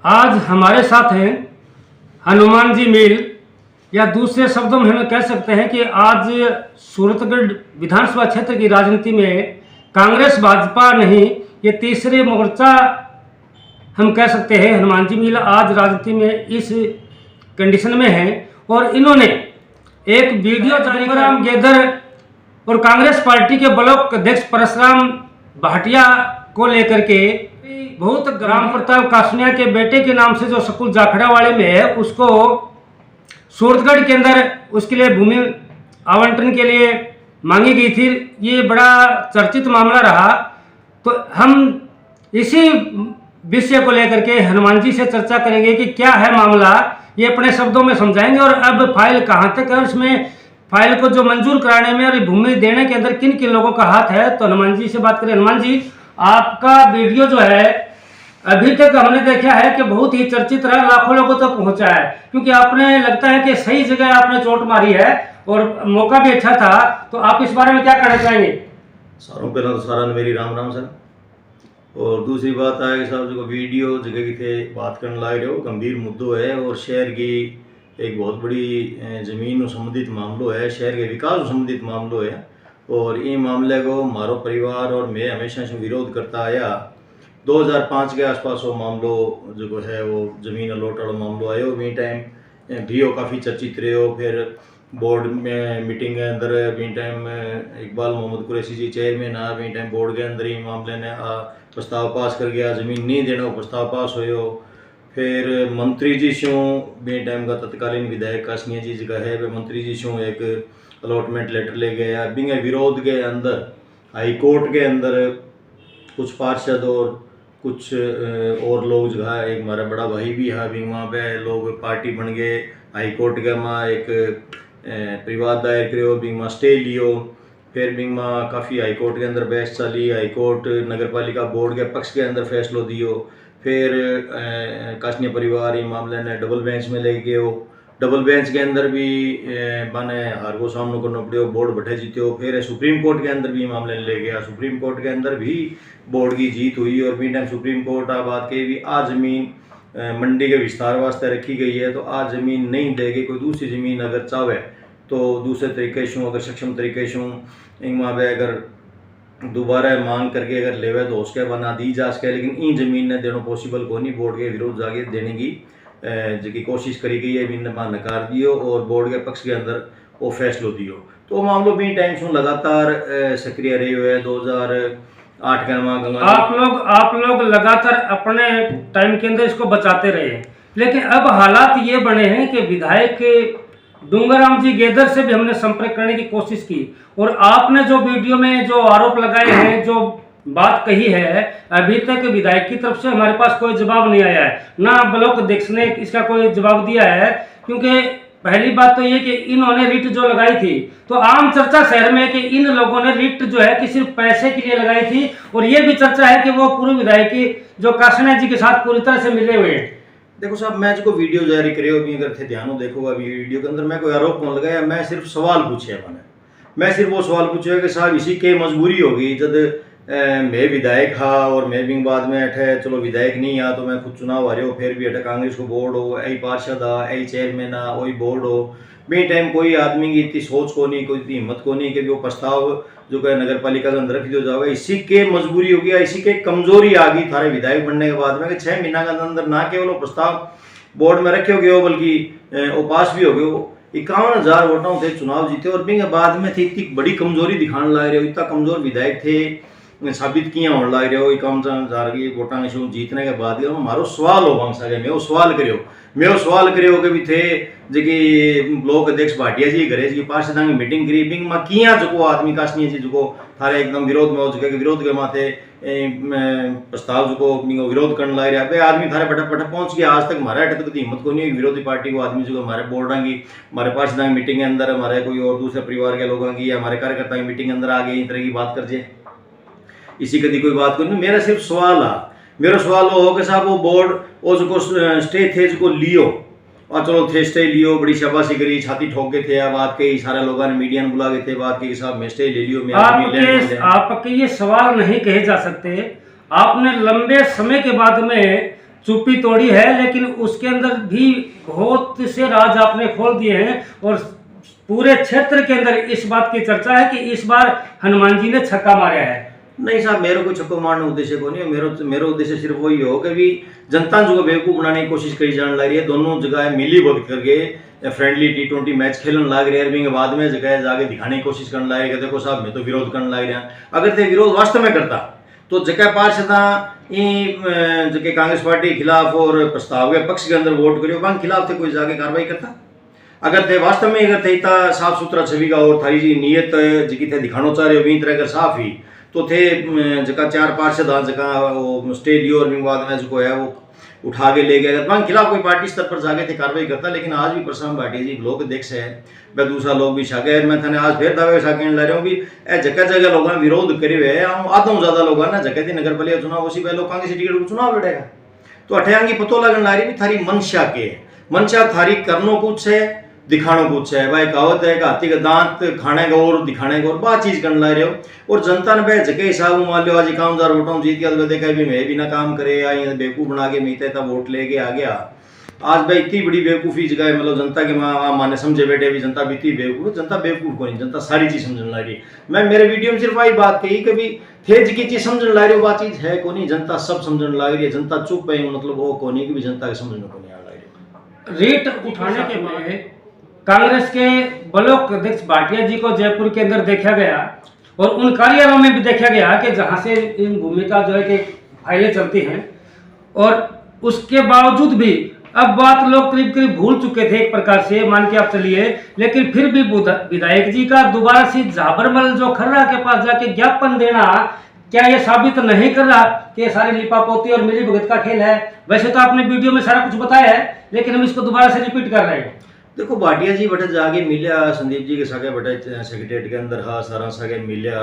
आज हमारे साथ हैं हनुमान जी मील, या दूसरे शब्दों में हम कह सकते हैं कि आज सूरतगढ़ विधानसभा क्षेत्र की राजनीति में कांग्रेस भाजपा नहीं, ये तीसरे मोर्चा हम कह सकते हैं। हनुमान जी मील आज राजनीति में इस कंडीशन में हैं और इन्होंने एक वीडियो जारी गेदर और कांग्रेस पार्टी के ब्लॉक अध्यक्ष परशुराम भाटिया को लेकर के बहुत ग्राम प्रताप कासनिया के बेटे के नाम से जो स्कूल जाखड़ावाड़ी में है उसको सूरतगढ़ के अंदर उसके लिए भूमि आवंटन के लिए मांगी गई थी। ये बड़ा चर्चित मामला रहा, तो हम इसी विषय को लेकर के हनुमान जी से चर्चा करेंगे कि क्या है मामला, ये अपने शब्दों में समझाएंगे और अब फाइल कहाँ तक है, उसमें फाइल को जो मंजूर कराने में और भूमि देने के अंदर किन किन लोगों का हाथ है। तो हनुमान जी से बात करें। हनुमान जी, आपका वीडियो जो है अभी तक हमने देखा है कि बहुत ही चर्चित रहा, लाखों लोगों तक पहुंचा है, क्योंकि आपने लगता है कि सही जगह आपने चोट मारी है और मौका भी अच्छा था। तो आप इस बारे में क्या कहना चाहेंगे? सारों पहला तो सारा ने मेरी राम राम सर। और दूसरी बात है कि साहब जो वीडियो जगह की थे बात करने लग रहे हो, गंभीर मुद्दों है और शहर की एक बहुत बड़ी जमीन संबंधित मामलों है, शहर के विकास संबंधित मामलों है। और ये मामले को हमारो परिवार और मैं हमेशा से विरोध करता आया। 2005 के आसपास वो मामलो जो है वो जमीन अलॉट वाला मामलो आयो, वी टाइम भी वो काफ़ी चर्चित रहे हो। फिर बोर्ड में मीटिंग के अंदर वी टाइम इकबाल मोहम्मद कुरैशी जी चेयरमैन आ, वी टाइम बोर्ड के अंदर ही मामले ने प्रस्ताव पास कर गया, ज़मीन नहीं देना प्रस्ताव पास हो। फिर मंत्री जी शू वी टाइम का तत्कालीन विधायक कासनिया जी का है, वे मंत्री जी शू एक अलॉटमेंट लेटर ले गया। बिंगे विरोध के अंदर हाई कोर्ट के अंदर कुछ पार्षद और कुछ और लोग जो है, एक हमारा बड़ा भाई भी है, बिंग वहाँ पे लोग पार्टी बन गए। हाई कोर्ट के वहाँ एक विवाद दायर करो, बिंग वहाँ स्टे लियो। फिर बिंग वहाँ काफ़ी हाई कोर्ट के अंदर बहस चली, हाई कोर्ट नगर पालिका बोर्ड के पक्ष के अंदर फैसलो दियो। फिर कासनिया परिवार ये मामले ने डबल बेंच में ले गए हो, डबल बेंच के अंदर भी बने हार को सामना करना पड़े, बोर्ड बैठे जीते हो। फिर सुप्रीम कोर्ट के अंदर भी मामले ले गया, सुप्रीम कोर्ट के अंदर भी बोर्ड की जीत हुई। और भी टाइम सुप्रीम कोर्ट आ बात कही भी आज ज़मीन मंडी के विस्तार वास्ते रखी गई है, तो आज ज़मीन नहीं देगी। कोई दूसरी ज़मीन अगर चाहे तो दूसरे तरीके से अगर सक्षम तरीके से वहाँ पे अगर दोबारा मांग करके अगर लेवे तो उसके बना दी जा सके, लेकिन इन ज़मीन ने देना पॉसिबल को नहीं। बोर्ड के विरोध जाके देने की जी कोशिश करी गई है, बिन नकार दियो और बोर्ड के पक्ष के अंदर वो फैसलो दियो। तो मामलों भी टाइम से लगातार सक्रिय रहे हुए 2008 का आप लोग लगातार अपने टाइम के अंदर इसको बचाते रहे, लेकिन अब हालात ये बने हैं कि विधायक डूंगरराम जी गेदर से भी हमने संपर्क करने की कोशिश की और आपने जो वीडियो में जो आरोप लगाए हैं, जो बात कही है, अभी तक विधायक की तरफ से हमारे पास कोई जवाब नहीं आया है, ना ब्लॉक अध्यक्ष ने इसका कोई जवाब दिया है। क्योंकि पहली बात तो ये कि इन्होंने रिट जो लगाई थी, तो आम चर्चा शहर में है कि इन लोगों ने रिट जो है कि सिर्फ पैसे के लिए लगाई थी, और ये भी चर्चा है कि वो पूर्व विधायक जो कासनिया जी के साथ पूरी तरह से मिले हुए हैं। देखो साहब, मैं जो वीडियो जारी करे अभी अगर थे ध्यान देखो, अभी वीडियो के अंदर मैं कोई आरोप कौन लगाया, मैं सिर्फ सवाल पूछे। मैं सिर्फ वो सवाल पूछे कि साहब इसी के मजबूरी होगी जब मैं विधायक हा और मैं भी बाद में अठे चलो विधायक नहीं आ तो मैं खुद चुनाव आ रहे हो, फिर भी अठे कांग्रेस को बोर्ड हो, ऐ पार्षद आ, ऐ चेयरमैन आ, वही बोर्ड हो। बी टाइम कोई आदमी की इतनी सोच को नहीं, कोई इतनी हिम्मत को नहीं कि वो प्रस्ताव जो है नगर पालिका के अंदर रख दिया जाएगा। इसी के मजबूरी होगी, इसी के कमजोरी आ गई थारे विधायक बनने के बाद में कि 6 महीना के अंदर ना केवल वो प्रस्ताव बोर्ड में रखे हो गए हो बल्कि वो पास भी हो गए हो। 51,000 वोटों से चुनाव जीते और भी बाद में थे इतनी बड़ी कमजोरी दिखाने लग रहे हो, इतना कमजोर विधायक थे साबित किया होने लग रहे हो। 51,000 की वोटा से जीतने के बाद हमारो सवाल हो भांग सके, मैं वो सवाल करियो कि भी थे जी ब्लॉक अध्यक्ष भाटिया जी घरे जी पार्षद की मीटिंग करी, बिंग में किया जो आदमी कासनिया जी जो थारे एकदम विरोध में हो चुके विरोध के माथे प्रस्ताव जो विरोध करने लग रहा है आदमी थारे फटाफट पहुंच गया। आज तक हमारे अटे तक हिम्मत को नहीं विरोधी पार्टी को आदमी जो हमारे बोर्डा की हमारे पार्षद की मीटिंग के अंदर हमारे कोई और दूसरे परिवार के लोगों की या हमारे कार्यकर्ता की मीटिंग के अंदर आ गए इस तरह की बात कर जाए, इसी कदी कोई बात को नहीं। मेरा सिर्फ सवाल आ, मेरा सवाल वो हो कि साहब वो बोर्ड वो जो स्टे थे जो लियो और चलो थे स्टे लियो, बड़ी शाबाशी करी, छाती ठोक के थे बात के सारे लोगों ने मीडिया ने बुला के थे बात के साहब मैं स्टे ले लियो। आपके ये सवाल नहीं कहे जा सकते। आपने लंबे समय के बाद में चुप्पी तोड़ी है, लेकिन उसके अंदर भी बहुत से राज आपने खोल दिए हैं और पूरे क्षेत्र के अंदर इस बात की चर्चा है कि इस बार हनुमान जी ने छक्का मारा है। नहीं साहब, मेरे को छक्को मारने उद्देश्य को नहीं, मेरो उद्देश्य सिर्फ वही हो कि भी जनता जो बेवकूफ बनाने की कोशिश करी जाने लग रही है। दोनों जगह मिली भगत करके फ्रेंडली T20 मैच खेलने लग रहे हैं, बाद में जगह जाके दिखाने की कोशिश करने लगे, देखो साहब मैं तो विरोध करने लग रहा। अगर ते विरोध वास्तव में करता तो जगह पार्षदा जगह कांग्रेस पार्टी के खिलाफ और प्रस्ताव के पक्ष के अंदर वोट करियो, वहां खिलाफ थे कोई जाके कार्रवाई करता। अगर ते वास्तव में अगर थे इतना साफ सुथरा छवि का और थारी जी नीयत जी थे दिखाना चाह रहे हो भी तरह अगर साफ ही तो थे जगह 4 पार्षद जगह वो स्टे लियो और बाद में जो है वो उठा के ले गए, वहाँ खिलाफ कोई पार्टी स्तर पर जाके थे कार्रवाई करता। लेकिन आज भी प्रशांत भाटिया जी लोक अध्यक्ष है, वह दूसरा लोग भी शाके, मैं थाने आज फिर दावे शाके ला रहा हूँ भी जगह जगह लोगों ने विरोध करे हुए हैं। आधा ज्यादा लोग ना जगह थी नगर पालिका चुनाव उसी पहले कांग्रेस टिकट को चुनाव लड़ेगा, तो अठयांगी पतो लगन ला रही भी थारी मंशा के मंशा थारी करनो कुछ है दिखानो कुछ है। भाई कहावत है कि हाथी का दांत खाने का और दिखाने का और बात चीज करने लग रहे हो। और जनता ने भाई जगह हिसाब मान लो आज 51,000 वोटों जीत गया तो देखा भी मैं बिना काम करे या बेवकूफ बना के मीते था वोट लेके आ गया। आज भाई इतनी बड़ी बेवकूफी जगह मतलब जनता के माने समझे बैठे भी जनता भी इतनी बेवकूफ, जनता बेवकूफ को नहीं, जनता सारी चीज समझने लग रही। मैं मेरे वीडियो में सिर्फ वही बात कही कभी थे जी की चीज समझने लग रही हो, बात चीज है को नहीं, जनता सब समझने लग रही है। जनता चुप है मतलब वो को नहीं कि भी जनता के समझने को नहीं आ रही। रेट उठाने के बाद कांग्रेस के ब्लॉक अध्यक्ष भाटिया जी को जयपुर के अंदर देखा गया और उन कार्यालयों में भी देखा गया कि जहां से इन भूमिका जो है कि फाइलें चलती हैं, और उसके बावजूद भी अब बात लोग करीब करीब भूल चुके थे एक प्रकार से मान के आप चलिए, लेकिन फिर भी विधायक जी का दोबारा से झाबरमल जो खर्रा के पास जाके ज्ञापन देना क्या ये साबित नहीं कर रहा कि ये सारी लिपापोती और मिली भगत का खेल है? वैसे तो आपने वीडियो में सारा कुछ बताया है, लेकिन हम इसको दोबारा से रिपीट कर रहे हैं। देखो भाटिया जी बटे जाके मिलिया संदीप जी के सागे बटे सेक्रेटरीट के अंदर हाँ सारा सागे मिलिया,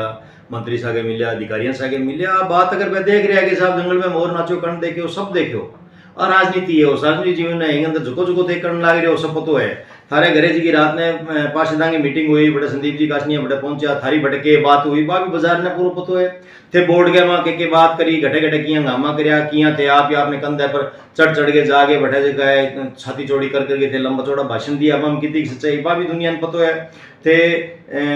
मंत्री सागे मिलिया, अधिकारियों सागे मिलिया। बात अगर मैं देख रहा है कि साहब जंगल में मोर नाचो कर्ण देखे सब देखो और राजनीति है सार्वजनिक जीवन में अंदर झुको झुको देख कर्ण लाग रहे हो सब पतो है। थारे घरे जी की रात में पार्षदा की मीटिंग हुई बटे संदीप जी काशनिया बटे पहुंचा थारी बटे के बात हुई बा भी बाजार ने पूरा पतो है थे बोर्ड गए वहां के बात करी घटे घटे किया हंगामा करया किया थे आप या आपने कंधे पर चढ़ चढ़ के जाके बैठे जे गए छाती चौड़ी कर करके थे लंबा चौड़ा भाषण दिया हम कितनी सच्चाई बा भी दुनिया में पतो है थे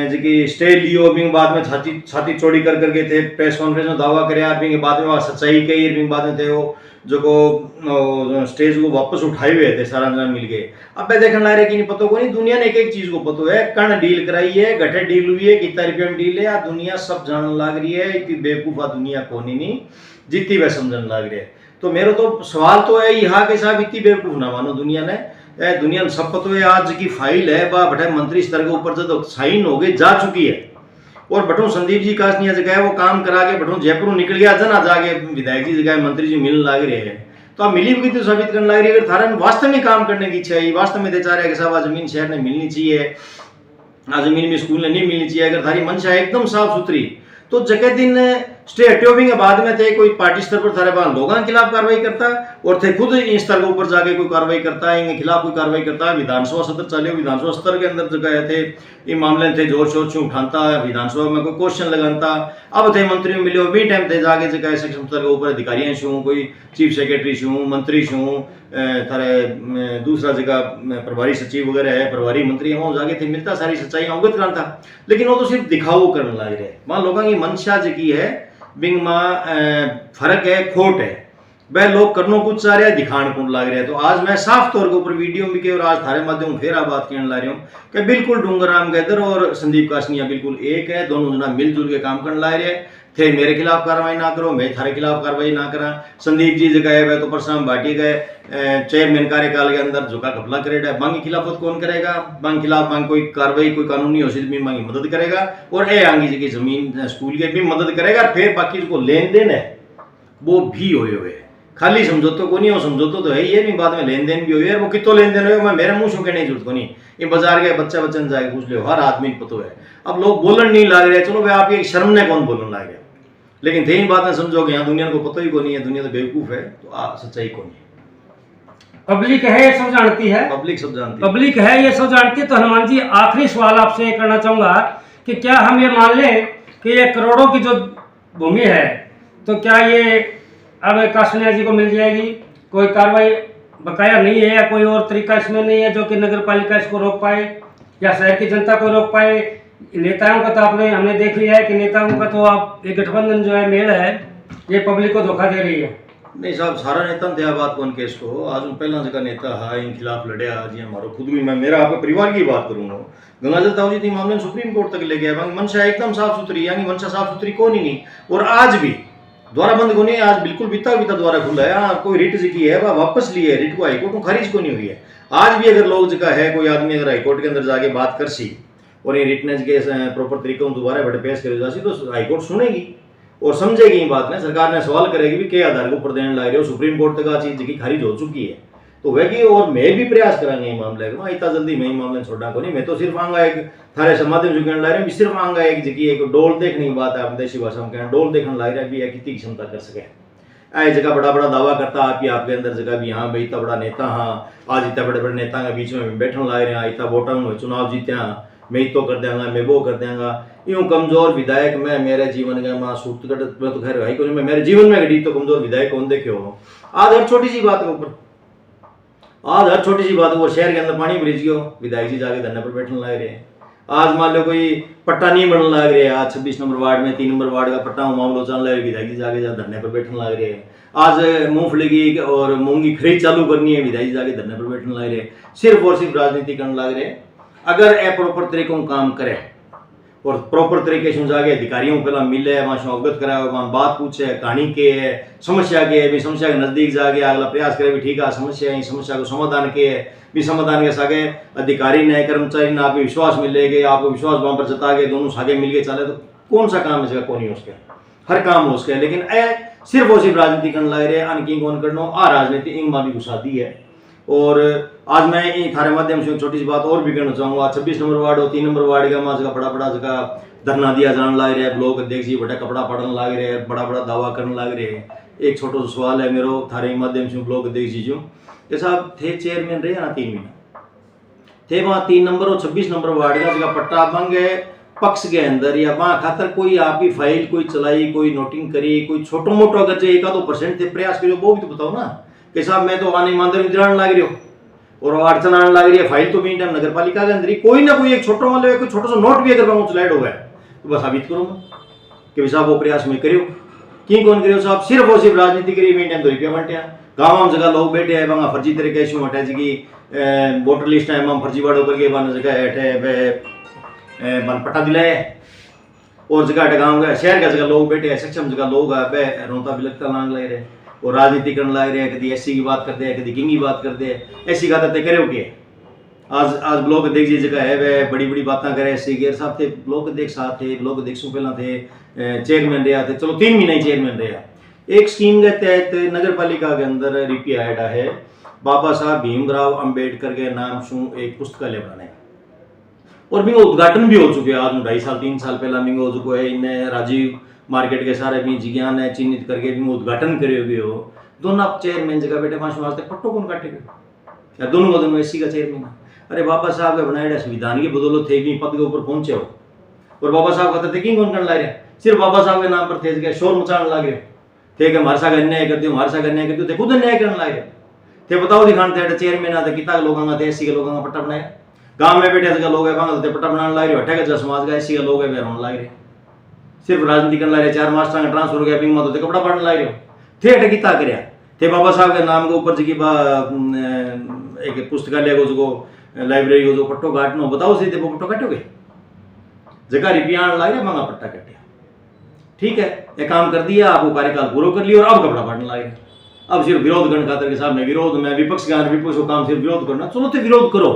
जी स्टे लियो बिंग बाद में छाती चौड़ी कर करके थे प्रेस कॉन्फ्रेंस में दावा करया बिंग बाद में सच्चाई कही बिंग बाद में थे वो जो को स्टेज को वापस उठाए हुए थे सारा जना मिल गए। अब मैं देखने लग रहे कि नहीं पतो को नहीं, दुनिया ने एक एक चीज को पतो है, कर्ण डील कराई है, गठे डील हुई है, कितना रुपये में डील है, दुनिया सब जानने लग रही है। इतनी बेवकूफा दुनिया कोनी नहीं जितनी वह समझने लग रही है। तो मेरा तो सवाल तो है यहाँ के साहब इतनी बेवकूफ ना मानो दुनिया ने, दुनिया सब पतो है। आज की फाइल है बा बटे मंत्री स्तर के ऊपर जो साइन हो गई जा चुकी है और बटू संदीप जी काशनिया जगह वो काम करा के बटू जयपुर निकल गया जना जाके विधायक जी जगह मंत्री जी मिलने लग रहे हैं। तो आप मिली भी तो साबित करने लग रही है। अगर थारा वास्तव में काम करने की इच्छा है, वास्तव में चाह रहे हैं कि साहब जमीन शहर ने मिलनी चाहिए, आज जमीन में स्कूल ने नहीं मिलनी चाहिए, अगर थारी मंशा है एकदम साफ सुथरी तो जगह दिन स्टे हटियोबिंग के बाद में थे कोई पार्टी स्तर पर थारे बाहर लोगों के खिलाफ कार्रवाई करता और थे खुद इस स्तर के ऊपर जाके कोई कार्रवाई करता है, इनके खिलाफ कोई कार्रवाई करता है। विधानसभा सत्र चले विधानसभा स्तर के अंदर जगह थे ये मामले थे जोर शोर से उठाता विधानसभा में कोई क्वेश्चन लगाता। अब थे मंत्री मिले भी टाइम थे जाके जगह सेक्शन स्तर के ऊपर अधिकारियों शू कोई चीफ सेक्रेटरी शू मंत्री शू थारे दूसरा जगह प्रभारी सचिव वगैरह है प्रभारी मंत्री है वहाँ जाके थे मिलता सारी सच्चाई अवगत कराता। लेकिन वो तो सिर्फ दिखाओ करने लग रहे हैं। वहाँ लोगों की मंशा जी है बिंग में फर्क है खोट है, वह लोग करनो कुछ चाह रहे हैं दिखाने कौन लग रहे हैं। तो आज मैं साफ तौर के ऊपर वीडियो में के और आज थारे माध्यम फिर आप बात कहने ला रही हूँ कि बिल्कुल डूंगराम गैदर और संदीप काशनिया बिल्कुल एक है, दोनों जना मिलजुल के काम करने ला रहे हैं। थे मेरे खिलाफ कार्रवाई ना करो, मैं थारे खिलाफ कार्रवाई ना करा। संदीप जी जगह है वह तो प्रशांत भाटिया गए चेयरमैन कार्यकाल के अंदर झुका घपला करेगा, बांगी खिलाफत कौन करेगा, बांग खिलाफ बांग कोई कार्रवाई कोई कानूनी औषध में मांगी मदद करेगा और ए आंगी जी की जमीन स्कूल के भी मदद करेगा। फिर बाकी जो लेन देन है वो भी हुए खाली समझौते को नहीं हो, समझौते तो है ये नहीं बाद में लेन देन भी हुए। वो कितो लेन देन हुए मैं मेरे मुंह सुन के नहीं जरूरत को नहीं, ये बाजार गए बच्चा बच्चन जाके पूछ लो हर आदमी को पतो है। अब लोग बोलन नहीं लग रहे, चलो भाई आप ये शर्म ने कौन बोलन लग गया, लेकिन थे बात में समझोगे यहाँ दुनिया को पता ही को नहीं है, दुनिया तो बेवकूफ है तो सच्चाई को नहीं। पब्लिक है ये सब जानती है, पब्लिक सब जानती है, पब्लिक है ये सब जानती है। तो हनुमान जी आखिरी सवाल आपसे करना चाहूंगा कि क्या हम ये मान लें कि ये करोड़ों की जो भूमि है तो क्या ये अब काशनिया जी को मिल जाएगी? कोई कार्रवाई बकाया नहीं है, या कोई और तरीका इसमें नहीं है जो कि नगर पालिका इसको रोक पाए या शहर की जनता को रोक पाए? नेताओं का तो हमने देख लिया है कि नेताओं का तो आप ये गठबंधन जो है मेल है, ये पब्लिक को धोखा दे रही है। नहीं साहब, सारा नेता ने बात कौन केस को आज पहला जगह नेता है इन खिलाफ लड़िया जी हमारो खुद भी। मैं मेरा आपके परिवार की बात करूंगा, गंगाजल ताऊ जी थी मामले में सुप्रीम कोर्ट तक ले गया, मंशा एकदम साफ सुथरी, यानी मंशा साफ सुथरी कौन ही नहीं। और आज भी द्वारा बंद को नहीं, आज बिल्कुल बीता बीता द्वारा खुला है। हाँ, कोई रिट जी की है वह वापस ली है, रिट को हाईकोर्ट को खारिज को नहीं हुई है। आज भी अगर लोग जगह है कोई आदमी अगर हाईकोर्ट के अंदर जाके बात कर सी और ये रिटनेस के प्रॉपर तरीके में दोबारा बड़े पेश करे जासी तो हाईकोर्ट सुनेगी और समझेगी ये बात ने। सरकार ने सवाल करेगी भी के आधार के ऊपर देने लग रहे हो, सुप्रीम कोर्ट तक आ चीज की खारिज हो चुकी है तो वह की। और मैं भी प्रयास करांगे ये मामले को, इतना जल्दी मैं ये मामले छोड़ा को नहीं। मैं तो सिर्फ आऊंगा एक थारे से माध्यम जो कहने लग रहे हैं, सिर्फ आऊंगा एक जगह एक डोल देखने की बात है, अपनी देशी भाषा में कहना डोल देखने लग रहा है भी कितनी क्षमता कर सके। ऐ जगह बड़ा बड़ा दावा करता आपके अंदर जगह भी हाँ भाई इतना बड़ा नेता, हाँ आज इतना बड़े बड़े नेता के बीच में बैठने लग रहे हैं, इतना वोटर में चुनाव जीत्या, मैं तो कर देंगा, मैं वो कर देंगा। यूं कमजोर विधायक मैं मेरे जीवन का मां सूरतगढ़ में तो खैर भाई को मैं मेरे जीवन में घटी तो कमजोर विधायक कौन देखे हो। आज हर छोटी सी बात के ऊपर, आज हर छोटी सी बात वो शहर के अंदर पानी भरिज गयो, विधायक जी जाके धरने पर बैठने लग रहे हैं। आज मान लो कोई पट्टा नहीं बनने लग रहे, आज 26 नंबर वार्ड में 3 नंबर वार्ड का पट्टा मामला चल रहा है, विधायक जी जाके धरने पर बैठने लग रहे हैं। आज मूंगफली की और मूंग की खरीद चालू करनी है, विधायक जी जाके धरने पर बैठने लग रहे हैं। सिर्फ और सिर्फ राजनीति करने लग रहे हैं। अगर ए प्रॉपर तरीकों काम करे और प्रॉपर तरीके से जाके अधिकारियों को पहला मिले, वहाँ से अवगत कराए, वहाँ बात पूछे कहानी के है, समस्या के है, भी समस्या के नजदीक जाके अगला प्रयास करे भी ठीक है समस्या है, समस्या को समाधान के है, भी समाधान के सागे अधिकारी ने कर्मचारी ने आप विश्वास मिलेगे, आपको विश्वास वहां पर जता के दोनों सागे मिल के चले तो कौन सा काम है कौन ही उसके, हर काम हो उसके। लेकिन सिर्फ और सिर्फ राजनीति करने लग रहे अनकी कौन करना आ राजनीति इंग भी घुसा दी है। और आज मैं थारे माध्यम से छोटी सी बात और भी कहना चाहूंगा, 26 नंबर वार्ड और 3 नंबर वार्ड का माँ जगह बड़ा बड़ा जगह धरना दिया जाने लग रहे हैं, लोग देख जी बड़ा कपड़ा पड़ने लग रहे हैं, बड़ा बड़ा दावा करने लग रहे हैं। एक छोटा सा सवाल है मेरो थारे माध्यम से लोग देख जीजो कि साहब थे चेयरमैन रहे ना 3 महीना थे वहाँ 3 नंबर और 26 नंबर वार्ड का जगह पट्टा मांगे पक्ष के अंदर या वहाँ खातर कोई आपकी फाइल कोई चलाई, कोई नोटिंग करी, कोई छोटो मोटो अगर जो 1-2% थे प्रयास करो वो भी तो बताओ ना कि साहब मैं तो आने ईमानदारी दिलाने लग रही हो और अड़चन आने लग रही है। फाइल तो भी टाइम नगर पालिका के अंदर ही कोई ना कोई एक छोटा मतलब कोई छोटा सा नोट भी अगर वहाँ चलाइड हो गया तो बस साबित करो कि भाई साहब वो प्रयास में करियो की कौन करियो साहब। सिर्फ और सिर्फ राजनीति करी में टाइम तो रुपया बंटिया गाँव में जगह लोग बैठे हैं वहाँ फर्जी तरीके से हटा जी वोटर लिस्ट है वहाँ फर्जी वार्ड होकर के वन जगह हेठे वन पट्टा दिलाए और जगह गाँव का शहर का जगह लोग बैठे हैं सक्षम जगह लोग है रोता बिलकता लांग ले रहे और राजनीति करने लग रहे हैं। कभी एससी की बात करते हैं, कभी किंग की बात करते हैं। ऐसी बात करे के आज ब्लॉक देख जी जगह है वह बड़ी बड़ी बातें करे एससी गेर साहब थे ब्लॉक देख साथ थे ब्लॉक देख सो पहला थे चेयरमैन रहा थे, चलो 3 महीने चेयरमैन रहा। एक स्कीम के तहत नगर पालिका के अंदर रिपी आया है बाबा साहब भीमराव अंबेडकर के नाम से एक पुस्तकालय बनाने और भी उद्घाटन भी हो चुके हैं। आज 2.5 साल 3 साल पहला मिंग हो चुका है। इन्हें राजीव मार्केट के सारे भी जिज्ञान है चिन्हित करके भी उद्घाटन करे हुए हो। दोनों चेयरमैन जगह बैठे पांच वास्ते पट्टो कौन काटेगा या दोनों का दोनों एससी का चेयरमैन। अरे बाबा साहब का बनाया संविधान की बदौलत थे भी पद के ऊपर पहुंचे हो और बाबा साहब कहते थे कि कौन करने लग रहे सिर्फ बाबा साहब के नाम पर थे शोर मचाने लग रहे थे कि हमारे साथ अन्याय करते हो हमारे साथ अन्याय करते हो खुद अन्याय करने लग रहे थे। बताओ दिखाने थे चेयरमैन आते कितना लोगों का एससी के लोगों का पट्टा बनाया गाँव में बैठे जगह लोग है पट्टा बनाने लग रहे हटे का समाज का एससी का लोग है रोने लग रहे सिर्फ राजनीति करने लग रहे 4 मास्टर का ट्रांसफर हो गया पिंग मत कपड़ा पढ़ने लग रहे हो थे हटे कितना कराया थे बाबा साहब के नाम के ऊपर जगह एक पुस्तकालय को जो लाइब्रेरी को जो पट्टो काटना बताओ सीधे वो पट्टो काटोगे जगह रिपिया लग रहा है महंगा पट्टा कटे ठीक है ये काम कर दिया आपको कार्यकाल पूरा कर लिया और अब कपड़ा पढ़ने लगे। अब सिर्फ विरोध करने खातर के सामने विरोध में विपक्ष को काम सिर्फ विरोध करना चलो तो विरोध करो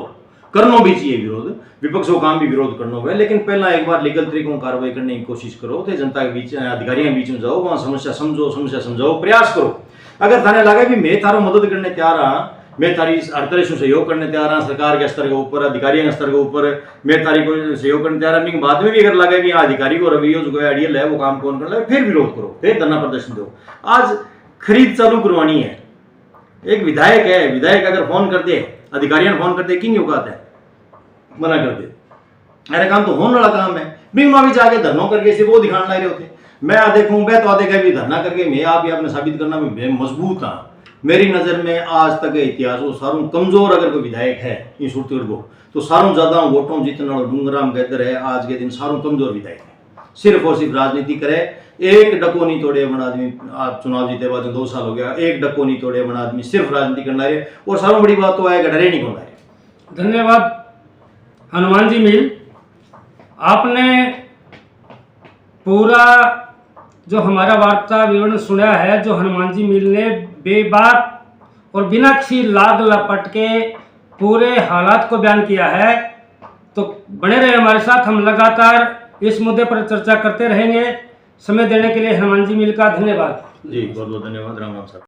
करना भी चाहिए विरोध विपक्ष को काम भी विरोध करना होगा लेकिन पहला एक बार लीगल तरीकों में कार्रवाई करने की कोशिश करो तो जनता के बीच अधिकारियों के बीच में जाओ वहाँ समस्या समझाओ प्रयास करो। अगर थाने लगा भी मैं थारो मदद करने तैयार हाँ मैं तारी हर तरह से सहयोग करने तैयार हाँ सरकार के स्तर के ऊपर अधिकारियों के स्तर के ऊपर मैं तारी को सहयोग करने तैयार हाँ बाद में भी अगर लगे कि अधिकारी को रवैया जो आइडियल है वो काम कौन कर लगे फिर विरोध करो फिर धरना प्रदर्शन दो। आज खरीद चालू करवानी है एक विधायक है विधायक अगर फोन कर दे अधिकारियों ने फोन कर दे कि नहीं उगाता है मना कर दे अरे काम तो होने वाला काम है बिंगमा भी जाके धरनों करके से वो दिखाने लग रहे होते मैं देखूं मैं तो आधे भी धरना करके मैं आप ही आपने साबित करना मैं मजबूत हाँ मेरी नज़र में आज तक के इतिहास वो सारों कमज़ोर अगर कोई विधायक है इन सूरत को तो सारों ज़्यादा वोटों जीतने वाला डूंगराम गैदर है। आज के दिन सारों कमज़ोर विधायक है, सिर्फ और सिर्फ राजनीति करे। एक डको नहीं तोड़े बना आदमी, आप चुनाव जीते बाद 2 साल हो गया, एक डको नहीं तोड़े बना आदमी, सिर्फ राजनीति करना है। और सारों बड़ी बात तो है कि डरे नहीं कौन है। धन्यवाद हनुमान जी मील, आपने पूरा जो हमारा वार्ता विवरण सुना है, जो हनुमान जी मील ने बेबाक और बिना किसी लाग लपट के पूरे हालात को बयान किया है। तो बने रहे हमारे साथ, हम लगातार इस मुद्दे पर चर्चा करते रहेंगे। समय देने के लिए हनुमान जी मील का धन्यवाद। जी बहुत बहुत धन्यवाद। राम राम साहब।